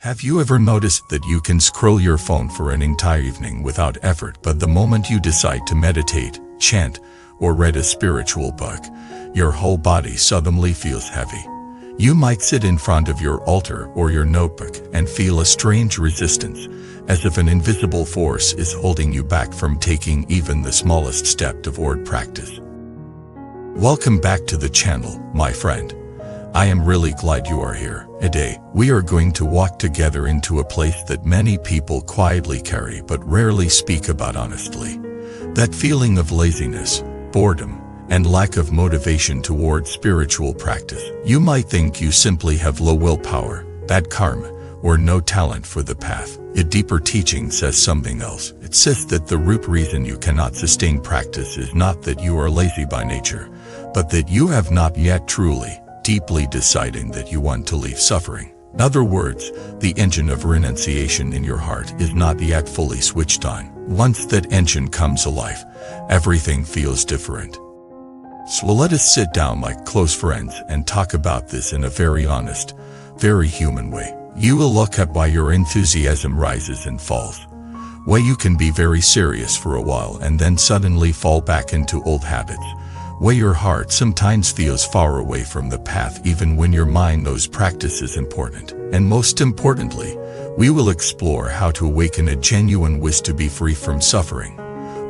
Have you ever noticed that you can scroll your phone for an entire evening without effort, but the moment you decide to meditate, chant, or read a spiritual book, your whole body suddenly feels heavy? You might sit in front of your altar or your notebook and feel a strange resistance, as if an invisible force is holding you back from taking even the smallest step toward practice. Welcome back to the channel, my friend. I am really glad you are here. Today, we are going to walk together into a place that many people quietly carry but rarely speak about honestly. That feeling of laziness, boredom, and lack of motivation toward spiritual practice. You might think you simply have low willpower, bad karma, or no talent for the path. A deeper teaching says something else. It says that the root reason you cannot sustain practice is not that you are lazy by nature, but that you have not yet truly, deeply deciding that you want to leave suffering. In other words, the engine of renunciation in your heart is not yet fully switched on. Once that engine comes alive, everything feels different. So let us sit down like close friends and talk about this in a very honest, very human way. You will look at why your enthusiasm rises and falls, why you can be very serious for a while and then suddenly fall back into old habits, why your heart sometimes feels far away from the path even when your mind knows practice is important. And most importantly, we will explore how to awaken a genuine wish to be free from suffering,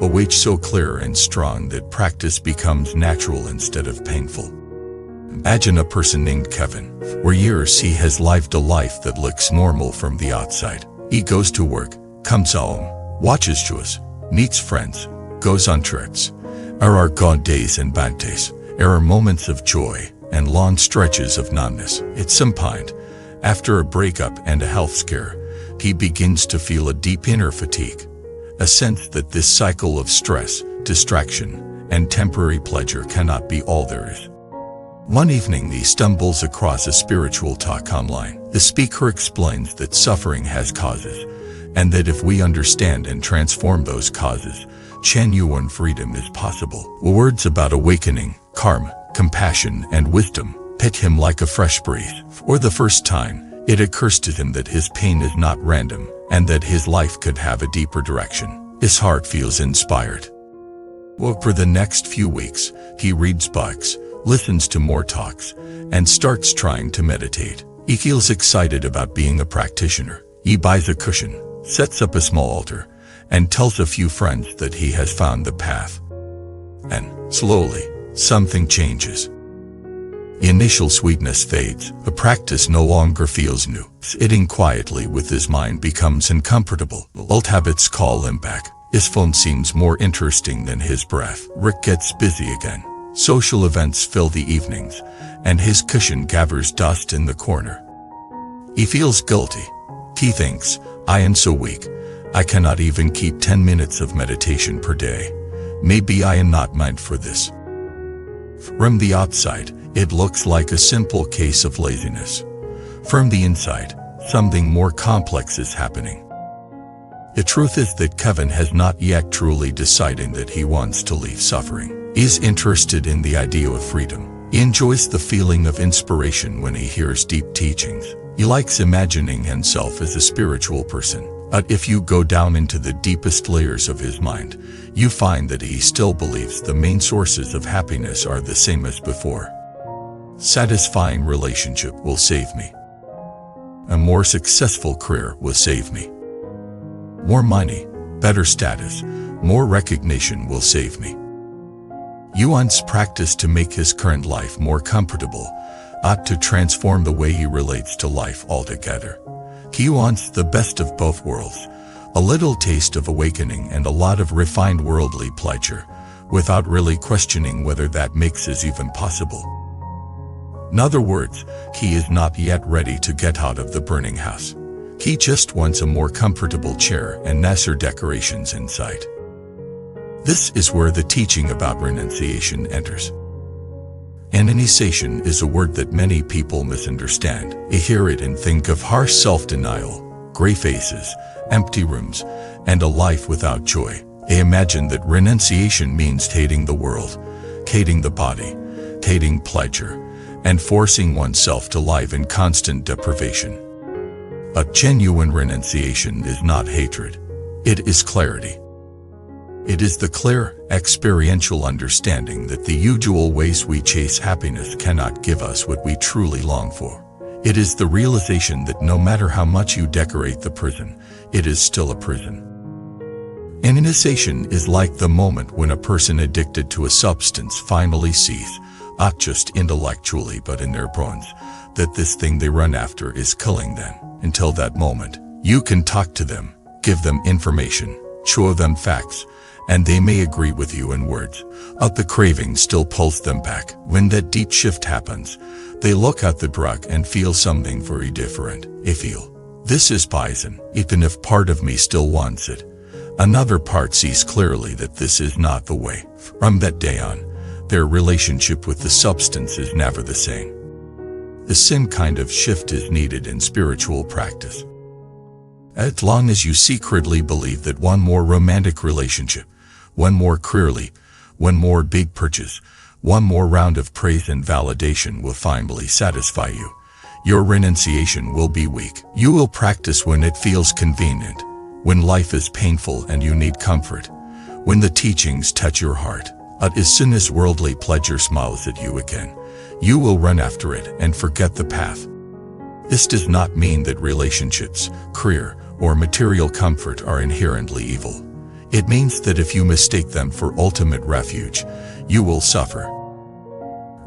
a wish so clear and strong that practice becomes natural instead of painful. Imagine a person named Kevin. For years he has lived a life that looks normal from the outside. He goes to work, comes home, watches shows, meets friends, goes on trips. There are good days and bad days. There are moments of joy and long stretches of numbness. At some point, after a breakup and a health scare, he begins to feel a deep inner fatigue, a sense that this cycle of stress, distraction, and temporary pleasure cannot be all there is. One evening he stumbles across a spiritual talk online. The speaker explains that suffering has causes, and that if we understand and transform those causes, genuine freedom is possible. Words about awakening, karma, compassion, and wisdom hit him like a fresh breeze. For the first time, it occurs to him that his pain is not random, and that his life could have a deeper direction. His heart feels inspired. Well, for the next few weeks, he reads books, listens to more talks, and starts trying to meditate. He feels excited about being a practitioner. He buys a cushion, sets up a small altar, and tells a few friends that he has found the path. And, slowly, something changes. The initial sweetness fades. The practice no longer feels new. Sitting quietly with his mind becomes uncomfortable. Old habits call him back. His phone seems more interesting than his breath. Rick gets busy again. Social events fill the evenings, and his cushion gathers dust in the corner. He feels guilty. He thinks, I am so weak. I cannot even keep 10 minutes of meditation per day. Maybe I am not meant for this. From the outside, it looks like a simple case of laziness. From the inside, something more complex is happening. The truth is that Kevin has not yet truly decided that he wants to leave suffering. He is interested in the idea of freedom. He enjoys the feeling of inspiration when he hears deep teachings. He likes imagining himself as a spiritual person. But if you go down into the deepest layers of his mind, you find that he still believes the main sources of happiness are the same as before. Satisfying relationship will save me. A more successful career will save me. More money, better status, more recognition will save me. He wants practice to make his current life more comfortable, ought to transform the way he relates to life altogether. He wants the best of both worlds, a little taste of awakening and a lot of refined worldly pleasure, without really questioning whether that mix is even possible. In other words, he is not yet ready to get out of the burning house. He just wants a more comfortable chair and nicer decorations inside. This is where the teaching about renunciation enters. Unisex is a word that many people misunderstand. They hear it and think of harsh self-denial, gray faces, empty rooms, and a life without joy. They imagine that renunciation means hating the world, hating the body, hating pleasure, and forcing oneself to live in constant deprivation. A genuine renunciation is not hatred. It is clarity. It is the clear, experiential understanding that the usual ways we chase happiness cannot give us what we truly long for. It is the realization that no matter how much you decorate the prison, it is still a prison. Initiation is like the moment when a person addicted to a substance finally sees, not just intellectually but in their bones, that this thing they run after is killing them. Until that moment, you can talk to them, give them information, show them facts, and they may agree with you in words, but the craving still pulls them back. When that deep shift happens, they look at the drug and feel something very different. They feel, this is poison, even if part of me still wants it. Another part sees clearly that this is not the way. From that day on, their relationship with the substance is never the same. The same kind of shift is needed in spiritual practice. As long as you secretly believe that one more romantic relationship, one more career leap, one more big purchase, one more round of praise and validation will finally satisfy you, your renunciation will be weak. You will practice when it feels convenient, when life is painful and you need comfort, when the teachings touch your heart. But as soon as worldly pleasure smiles at you again, you will run after it and forget the path. This does not mean that relationships, career, or material comfort are inherently evil. It means that if you mistake them for ultimate refuge, you will suffer.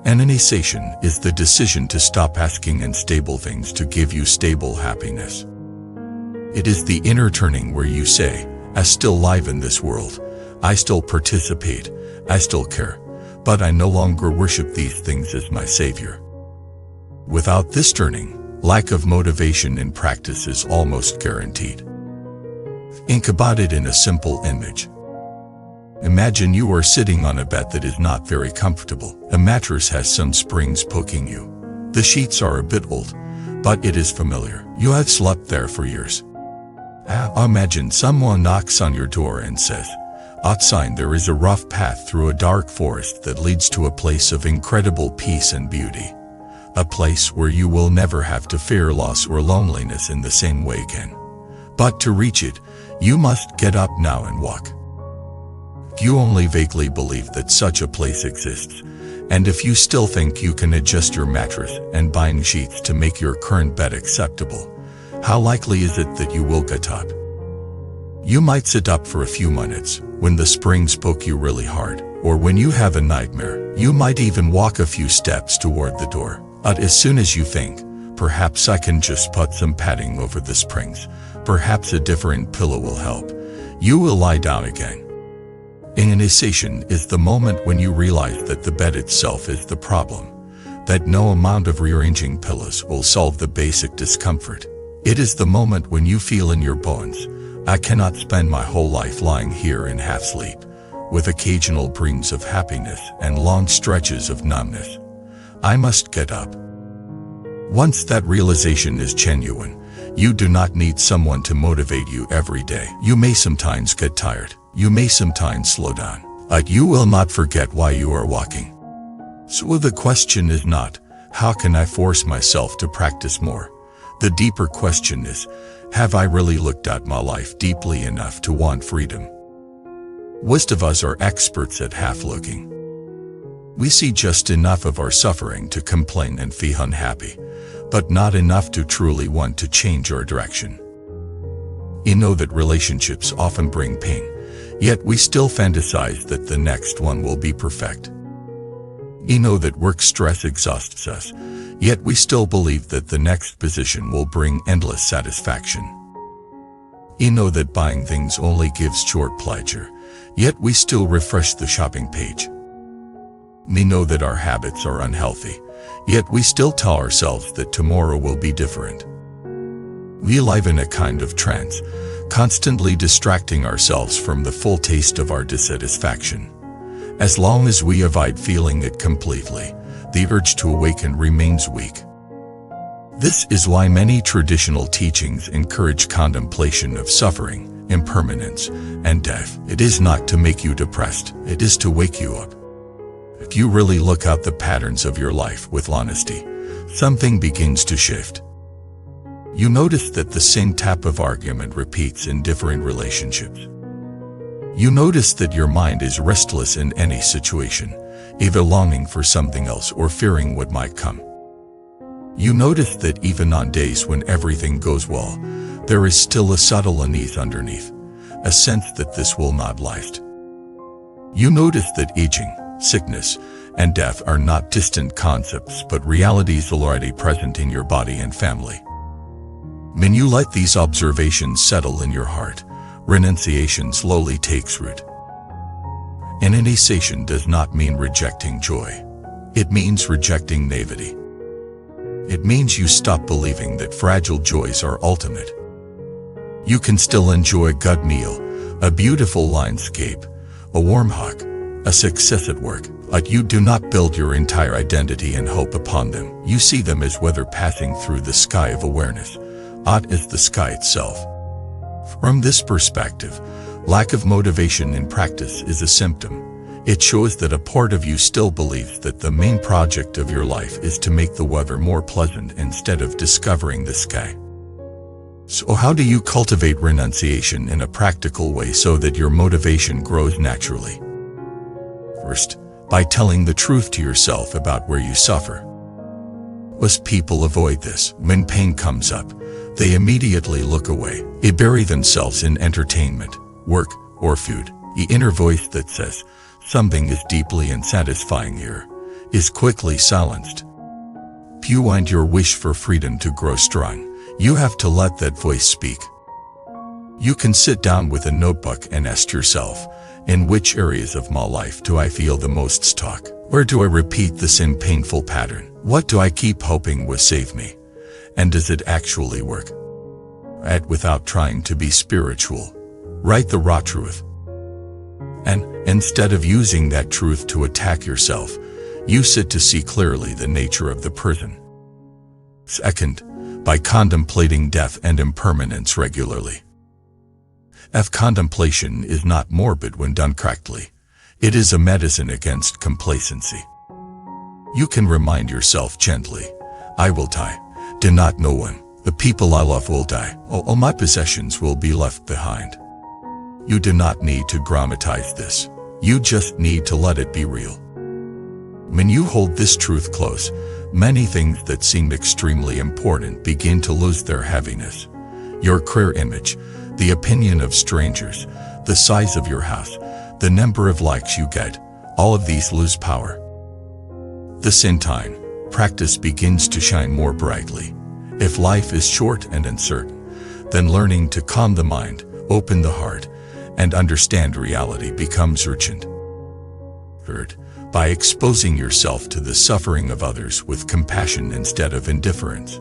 Renunciation is the decision to stop asking unstable things to give you stable happiness. It is the inner turning where you say, I still live in this world, I still participate, I still care, but I no longer worship these things as my savior. Without this turning, lack of motivation in practice is almost guaranteed. Think about it in a simple image. Imagine you are sitting on a bed that is not very comfortable. The mattress has some springs poking you. The sheets are a bit old, but it is familiar. You have slept there for years. Imagine someone knocks on your door and says, outside there is a rough path through a dark forest that leads to a place of incredible peace and beauty. A place where you will never have to fear loss or loneliness in the same way again. But to reach it, you must get up now and walk. You only vaguely believe that such a place exists, and if you still think you can adjust your mattress and bind sheets to make your current bed acceptable, how likely is it that you will get up? You might sit up for a few minutes when the springs poke you really hard, or when you have a nightmare. You might even walk a few steps toward the door. But as soon as you think, perhaps I can just put some padding over the springs, perhaps a different pillow will help, you will lie down again. Initiation is the moment when you realize that the bed itself is the problem, that no amount of rearranging pillows will solve the basic discomfort. It is the moment when you feel in your bones, I cannot spend my whole life lying here in half sleep, with occasional brings of happiness and long stretches of numbness. I must get up. Once that realization is genuine, you do not need someone to motivate you every day. You may sometimes get tired. You may sometimes slow down. But you will not forget why you are walking. So the question is not, how can I force myself to practice more? The deeper question is, have I really looked at my life deeply enough to want freedom? Most of us are experts at half looking. We see just enough of our suffering to complain and feel unhappy, but not enough to truly want to change our direction. You know that relationships often bring pain, yet we still fantasize that the next one will be perfect. You know that work stress exhausts us, yet we still believe that the next position will bring endless satisfaction. You know that buying things only gives short pleasure, yet we still refresh the shopping page. We know that our habits are unhealthy, yet we still tell ourselves that tomorrow will be different. We live in a kind of trance, constantly distracting ourselves from the full taste of our dissatisfaction. As long as we avoid feeling it completely, the urge to awaken remains weak. This is why many traditional teachings encourage contemplation of suffering, impermanence, and death. It is not to make you depressed, it is to wake you up. If you really look at the patterns of your life with honesty, something begins to shift. You notice that the same type of argument repeats in different relationships. You notice that your mind is restless in any situation, either longing for something else or fearing what might come. You notice that even on days when everything goes well, there is still a subtle unease underneath, a sense that this will not last. You notice that aging, sickness, and death are not distant concepts but realities already present in your body and family. When you let these observations settle in your heart, renunciation slowly takes root. Renunciation does not mean rejecting joy. It means rejecting naivety. It means you stop believing that fragile joys are ultimate. You can still enjoy a good meal, a beautiful landscape, a warm hug, a success at work, but you do not build your entire identity and hope upon them. You see them as weather passing through the sky of awareness, not as the sky itself. From this perspective, lack of motivation in practice is a symptom. It shows that a part of you still believes that the main project of your life is to make the weather more pleasant instead of discovering the sky. So how do you cultivate renunciation in a practical way so that your motivation grows naturally? First, by telling the truth to yourself about where you suffer. Most people avoid this. When pain comes up, they immediately look away. They bury themselves in entertainment, work, or food. The inner voice that says, something is deeply unsatisfying here, is quickly silenced. If you want your wish for freedom to grow strong, you have to let that voice speak. You can sit down with a notebook and ask yourself, in which areas of my life do I feel the most stuck? Where do I repeat the same painful pattern? What do I keep hoping will save me? And does it actually work? Act without trying to be spiritual. Write the raw truth. And instead of using that truth to attack yourself, use it to see clearly the nature of the person. Second, by contemplating death and impermanence regularly. If contemplation is not morbid when done correctly, it is a medicine against complacency. You can remind yourself gently, I will die. Do not know when. The people I love will die. All my possessions will be left behind. You do not need to dramatize this. You just need to let it be real. When you hold this truth close, many things that seem extremely important begin to lose their heaviness. Your career image, the opinion of strangers, the size of your house, the number of likes you get, all of these lose power. The same time, practice begins to shine more brightly. If life is short and uncertain, then learning to calm the mind, open the heart, and understand reality becomes urgent. Third, by exposing yourself to the suffering of others with compassion instead of indifference.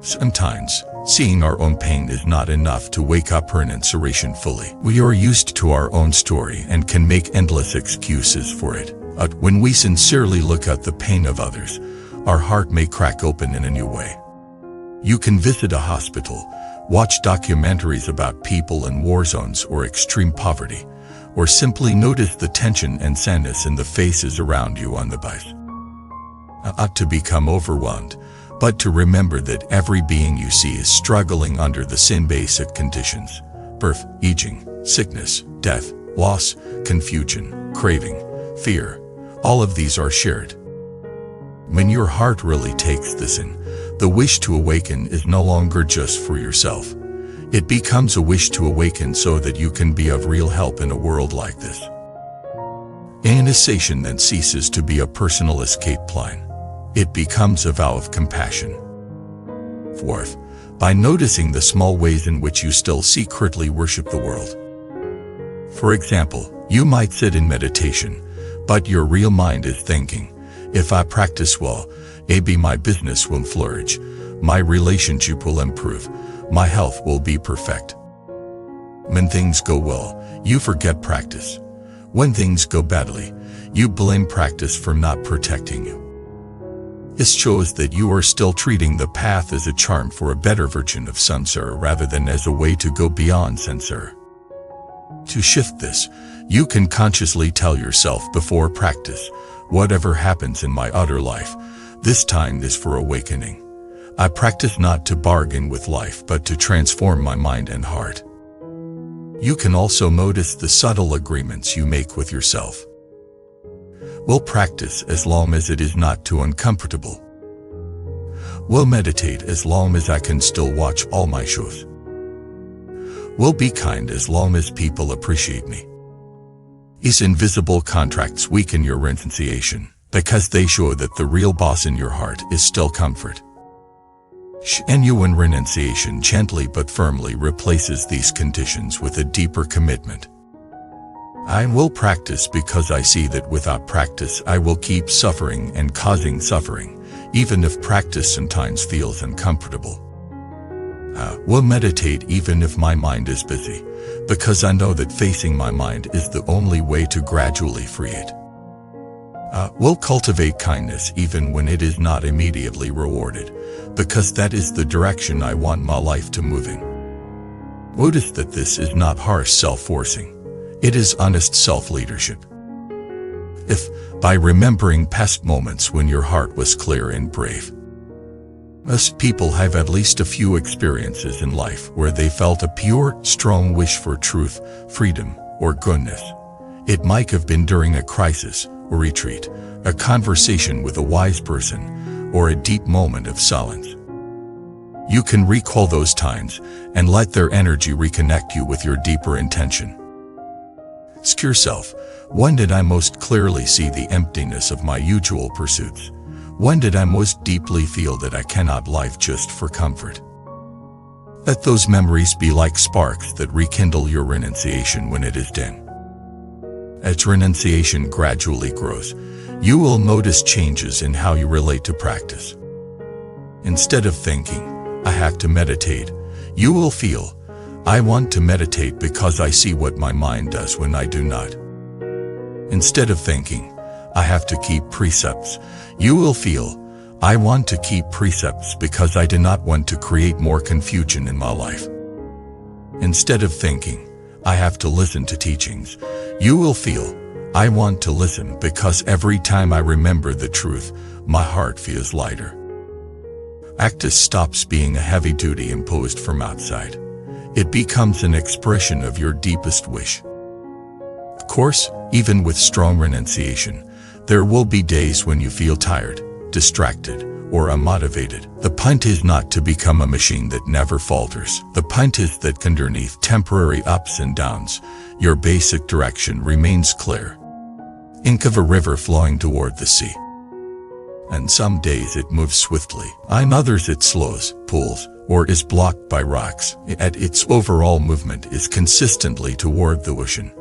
Sometimes, seeing our own pain is not enough to wake up renunciation fully. We are used to our own story and can make endless excuses for it. But when we sincerely look at the pain of others, our heart may crack open in a new way. You can visit a hospital, watch documentaries about people in war zones or extreme poverty, or simply notice the tension and sadness in the faces around you on the bus. Not to become overwhelmed, but to remember that every being you see is struggling under the same basic conditions: birth, aging, sickness, death, loss, confusion, craving, fear. All of these are shared. When your heart really takes this in, the wish to awaken is no longer just for yourself. It becomes a wish to awaken so that you can be of real help in a world like this. Renunciation then ceases to be a personal escape plan. It becomes a vow of compassion. Fourth, by noticing the small ways in which you still secretly worship the world. For example, you might sit in meditation, but your real mind is thinking, if I practice well, maybe my business will flourish, my relationship will improve, my health will be perfect. When things go well, you forget practice. When things go badly, you blame practice for not protecting you. This shows that you are still treating the path as a charm for a better version of samsara rather than as a way to go beyond samsara. To shift this, you can consciously tell yourself before practice, whatever happens in my other life, this time is for awakening. I practice not to bargain with life but to transform my mind and heart. You can also notice the subtle agreements you make with yourself. We'll practice as long as it is not too uncomfortable. We'll meditate as long as I can still watch all my shows. We'll be kind as long as people appreciate me. These invisible contracts weaken your renunciation because they show that the real boss in your heart is still comfort. Genuine renunciation gently but firmly replaces these conditions with a deeper commitment. I will practice because I see that without practice I will keep suffering and causing suffering, even if practice sometimes feels uncomfortable. I will meditate even if my mind is busy, because I know that facing my mind is the only way to gradually free it. I will cultivate kindness even when it is not immediately rewarded, because that is the direction I want my life to move in. Notice that this is not harsh self-forcing. It is honest self-leadership. If, by remembering past moments when your heart was clear and brave. Most people have at least a few experiences in life where they felt a pure, strong wish for truth, freedom, or goodness. It might have been during a crisis, a retreat, a conversation with a wise person, or a deep moment of silence. You can recall those times and let their energy reconnect you with your deeper intention. Ask yourself, when did I most clearly see the emptiness of my usual pursuits? When did I most deeply feel that I cannot live just for comfort? Let those memories be like sparks that rekindle your renunciation when it is done. As renunciation gradually grows, you will notice changes in how you relate to practice. Instead of thinking, I have to meditate, you will feel, I want to meditate because I see what my mind does when I do not. Instead of thinking, I have to keep precepts, you will feel, I want to keep precepts because I do not want to create more confusion in my life. Instead of thinking, I have to listen to teachings, you will feel, I want to listen because every time I remember the truth, my heart feels lighter. Practice stops being a heavy duty imposed from outside. It becomes an expression of your deepest wish. Of course, even with strong renunciation, there will be days when you feel tired, distracted, or unmotivated. The point is not to become a machine that never falters. The point is that underneath temporary ups and downs, your basic direction remains clear. Think of a river flowing toward the sea. And some days it moves swiftly, on others it slows, pulls, or is blocked by rocks, yet its overall movement is consistently toward the ocean.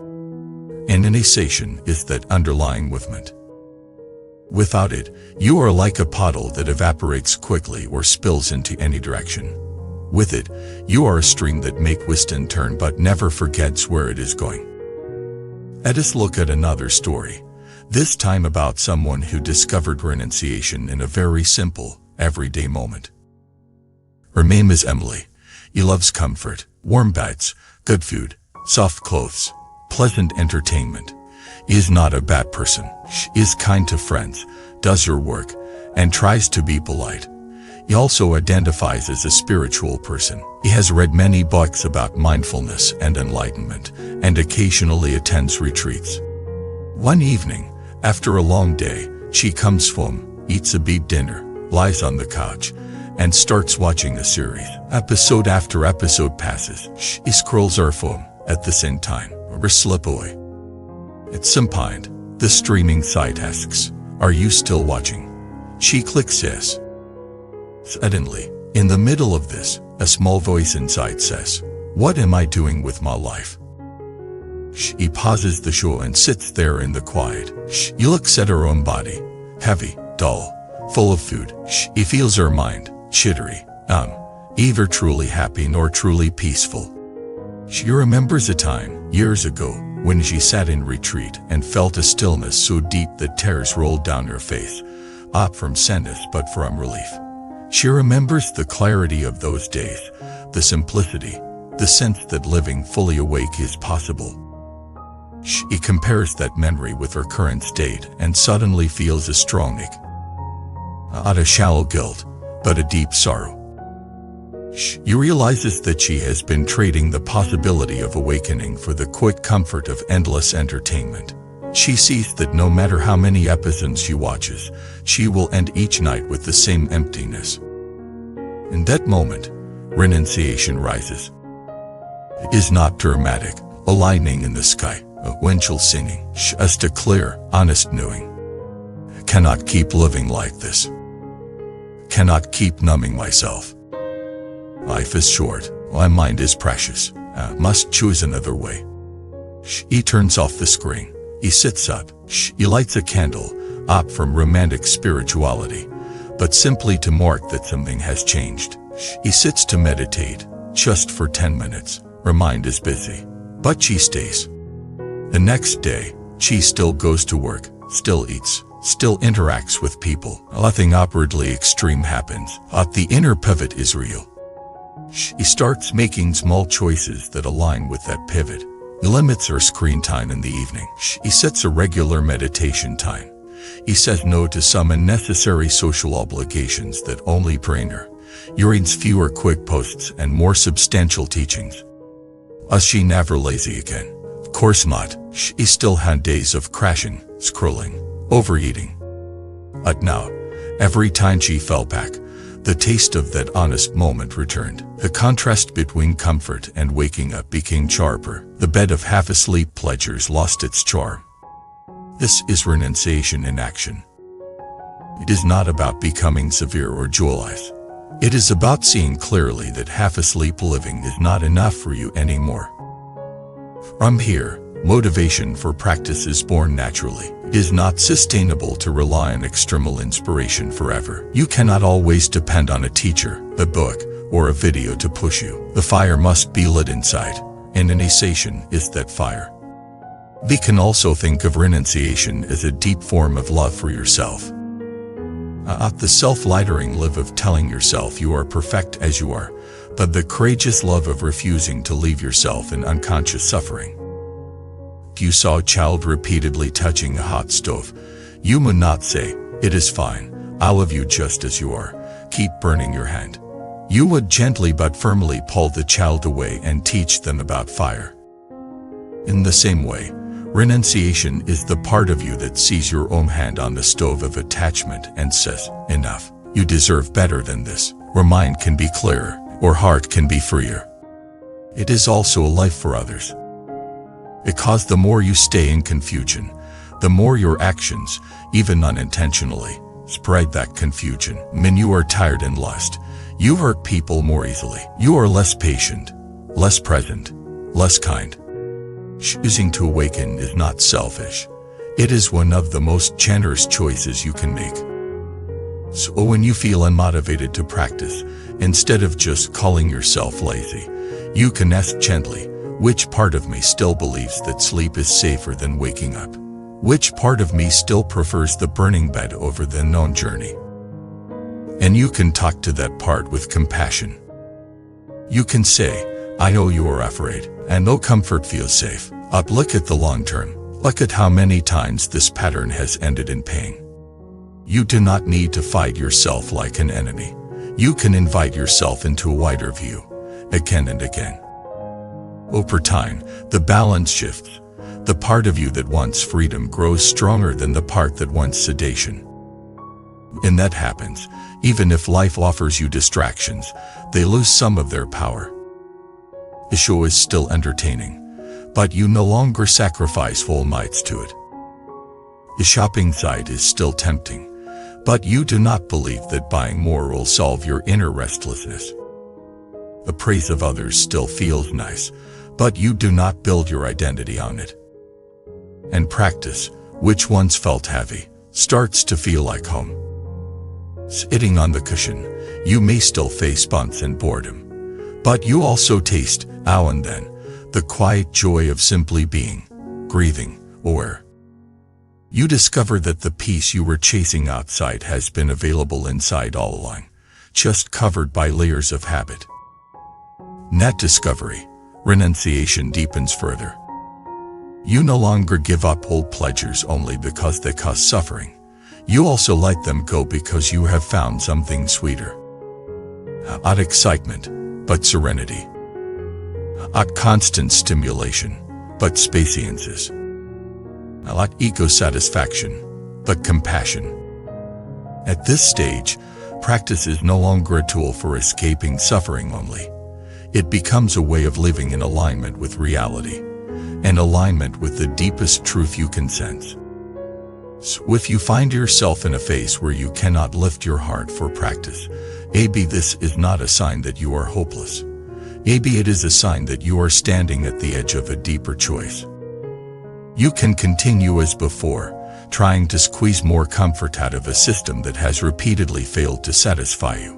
Inundation is that underlying movement. Without it, you are like a puddle that evaporates quickly or spills into any direction. With it, you are a stream that makes twist and turn but never forgets where it is going. Let us look at another story, this time about someone who discovered renunciation in a very simple, everyday moment. Her name is Emily. She loves comfort, warm beds, good food, soft clothes, pleasant entertainment. She is not a bad person. She is kind to friends, does her work, and tries to be polite. He also identifies as a spiritual person. He has read many books about mindfulness and enlightenment, and occasionally attends retreats. One evening, after a long day, she comes home, eats a big dinner, lies on the couch, and starts watching a series. Episode after episode passes. She scrolls her phone at the same time, or slip away. At some point, the streaming site asks, "Are you still watching?" She clicks yes. Suddenly, in the middle of this, a small voice inside says, "What am I doing with my life?" She pauses the show and sits there in the quiet. She looks at her own body, heavy, dull, full of food. She feels her mind, jittery, either truly happy nor truly peaceful. She remembers a time, years ago, when she sat in retreat and felt a stillness so deep that tears rolled down her face, not from sadness but from relief. She remembers the clarity of those days, the simplicity, the sense that living fully awake is possible. She compares that memory with her current state and suddenly feels a strong ache. Not a shallow guilt, but a deep sorrow. You realizes that she has been trading the possibility of awakening for the quick comfort of endless entertainment. She sees that no matter how many episodes she watches, she will end each night with the same emptiness. In that moment, renunciation rises. It is not dramatic, a lightning in the sky, a windshield singing, just a clear, honest knowing. Cannot keep living like this. Cannot keep numbing myself. Life is short, my mind is precious, I must choose another way. He turns off the screen, he sits up, he lights a candle, up from romantic spirituality, but simply to mark that something has changed. He sits to meditate, just for 10 minutes, her mind is busy, but she stays. The next day, she still goes to work, still eats, still interacts with people. Nothing outwardly extreme happens, but the inner pivot is real. She starts making small choices that align with that pivot. He limits her screen time in the evening. He sets a regular meditation time. He says no to some unnecessary social obligations that only drain her. He reads fewer quick posts and more substantial teachings. Was she never lazy again? Of course not. She still had days of crashing, scrolling, overeating. But now, every time she fell back, the taste of that honest moment returned. The contrast between comfort and waking up became sharper. The bed of half-asleep pleasures lost its charm. This is renunciation in action. It is not about becoming severe or dualized. It is about seeing clearly that half-asleep living is not enough for you anymore. From here, motivation for practice is born naturally. It is not sustainable to rely on external inspiration forever. You cannot always depend on a teacher, a book, or a video to push you. The fire must be lit inside, and initiation is that fire. We can also think of renunciation as a deep form of love for yourself. Not the self-lightering love of telling yourself you are perfect as you are, but the courageous love of refusing to leave yourself in unconscious suffering. If you saw a child repeatedly touching a hot stove, you would not say, "It is fine, I love you just as you are, keep burning your hand." You would gently but firmly pull the child away and teach them about fire. In the same way, renunciation is the part of you that sees your own hand on the stove of attachment and says, "Enough, you deserve better than this," or mind can be clearer, or heart can be freer. It is also a life for others. Because the more you stay in confusion, the more your actions, even unintentionally, spread that confusion. When you are tired and lost, you hurt people more easily. You are less patient, less present, less kind. Choosing to awaken is not selfish. It is one of the most generous choices you can make. So when you feel unmotivated to practice, instead of just calling yourself lazy, you can ask gently, which part of me still believes that sleep is safer than waking up? Which part of me still prefers the burning bed over the known journey? And you can talk to that part with compassion. You can say, "I know you are afraid, and no comfort feels safe. But look at the long term. Look at how many times this pattern has ended in pain." You do not need to fight yourself like an enemy. You can invite yourself into a wider view, again and again. Over time, the balance shifts. The part of you that wants freedom grows stronger than the part that wants sedation. When that happens, even if life offers you distractions, they lose some of their power. The show is still entertaining, but you no longer sacrifice whole nights to it. The shopping site is still tempting, but you do not believe that buying more will solve your inner restlessness. The praise of others still feels nice, but you do not build your identity on it. And practice, which once felt heavy, starts to feel like home. Sitting on the cushion, you may still face bumps and boredom, but you also taste, now and then, the quiet joy of simply being, grieving, aware. You discover that the peace you were chasing outside has been available inside all along, just covered by layers of habit. Net discovery, renunciation deepens further. You no longer give up old pleasures only because they cause suffering. You also let them go because you have found something sweeter. Not excitement, but serenity. Not constant stimulation, but spaciousness. Not ego-satisfaction, but compassion. At this stage, practice is no longer a tool for escaping suffering only. It becomes a way of living in alignment with reality, in alignment with the deepest truth you can sense. So if you find yourself in a phase where you cannot lift your heart for practice, maybe this is not a sign that you are hopeless. Maybe it is a sign that you are standing at the edge of a deeper choice. You can continue as before, trying to squeeze more comfort out of a system that has repeatedly failed to satisfy you.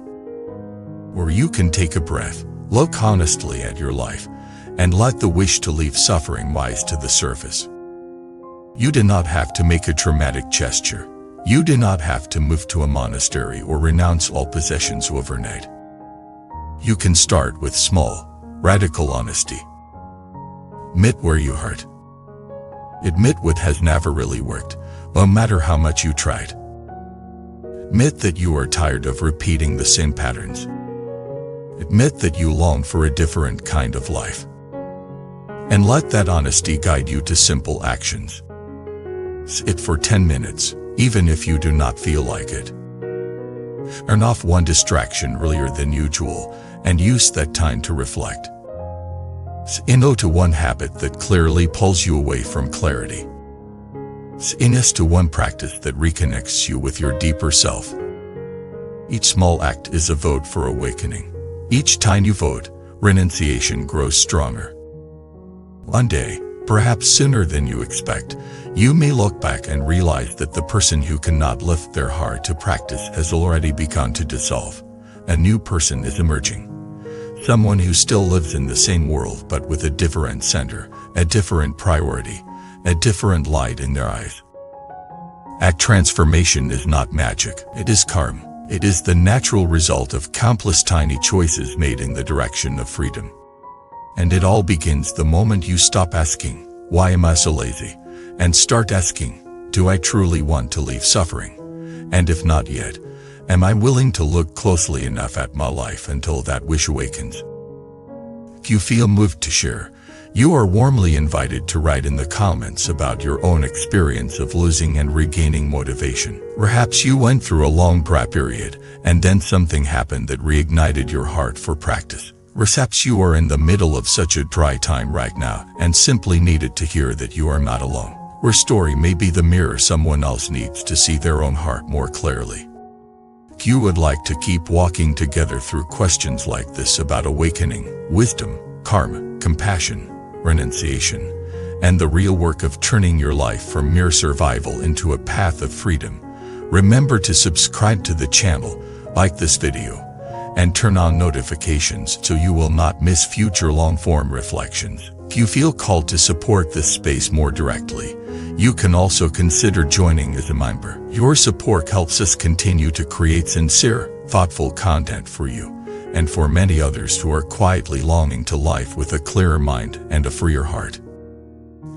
Or you can take a breath, look honestly at your life, and let the wish to leave suffering rise to the surface. You do not have to make a dramatic gesture. You do not have to move to a monastery or renounce all possessions overnight. You can start with small, radical honesty. Admit where you hurt. Admit what has never really worked, no matter how much you tried. Admit that you are tired of repeating the same patterns. Admit that you long for a different kind of life. And let that honesty guide you to simple actions. Sit for 10 minutes, even if you do not feel like it. Turn off one distraction earlier than usual, and use that time to reflect. Say no to one habit that clearly pulls you away from clarity. Say yes to one practice that reconnects you with your deeper self. Each small act is a vote for awakening. Each time you vote, renunciation grows stronger. One day, perhaps sooner than you expect, you may look back and realize that the person who cannot lift their heart to practice has already begun to dissolve. A new person is emerging. Someone who still lives in the same world but with a different center, a different priority, a different light in their eyes. That transformation is not magic, it is karma. It is the natural result of countless tiny choices made in the direction of freedom. And it all begins the moment you stop asking, "Why am I so lazy?" and start asking, "Do I truly want to leave suffering? And if not yet, am I willing to look closely enough at my life until that wish awakens?" If you feel moved to share, you are warmly invited to write in the comments about your own experience of losing and regaining motivation. Perhaps you went through a long dry period, and then something happened that reignited your heart for practice. Perhaps you are in the middle of such a dry time right now and simply needed to hear that you are not alone. Your story may be the mirror someone else needs to see their own heart more clearly. If you would like to keep walking together through questions like this about awakening, wisdom, karma, compassion, renunciation, and the real work of turning your life from mere survival into a path of freedom, remember to subscribe to the channel, like this video, and turn on notifications so you will not miss future long-form reflections. If you feel called to support this space more directly, you can also consider joining as a member. Your support helps us continue to create sincere, thoughtful content for you, and for many others who are quietly longing to life with a clearer mind and a freer heart.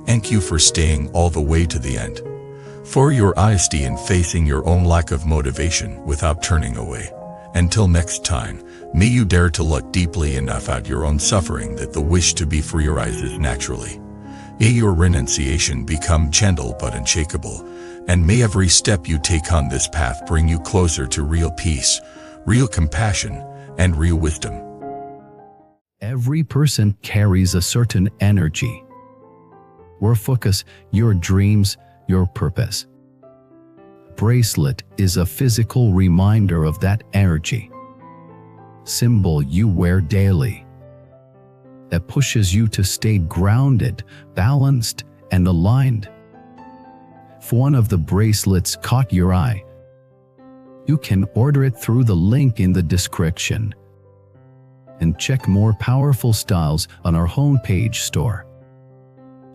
Thank you for staying all the way to the end, for your honesty in facing your own lack of motivation without turning away. Until next time, may you dare to look deeply enough at your own suffering that the wish to be free arises naturally. May your renunciation become gentle but unshakable, and may every step you take on this path bring you closer to real peace, real compassion, and real wisdom. Every person carries a certain energy. Your focus, your dreams, your purpose. Bracelet is a physical reminder of that energy. Symbol you wear daily. That pushes you to stay grounded, balanced, and aligned. If one of the bracelets caught your eye, you can order it through the link in the description. And check more powerful styles on our homepage store.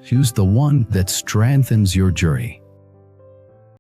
Choose the one that strengthens your journey.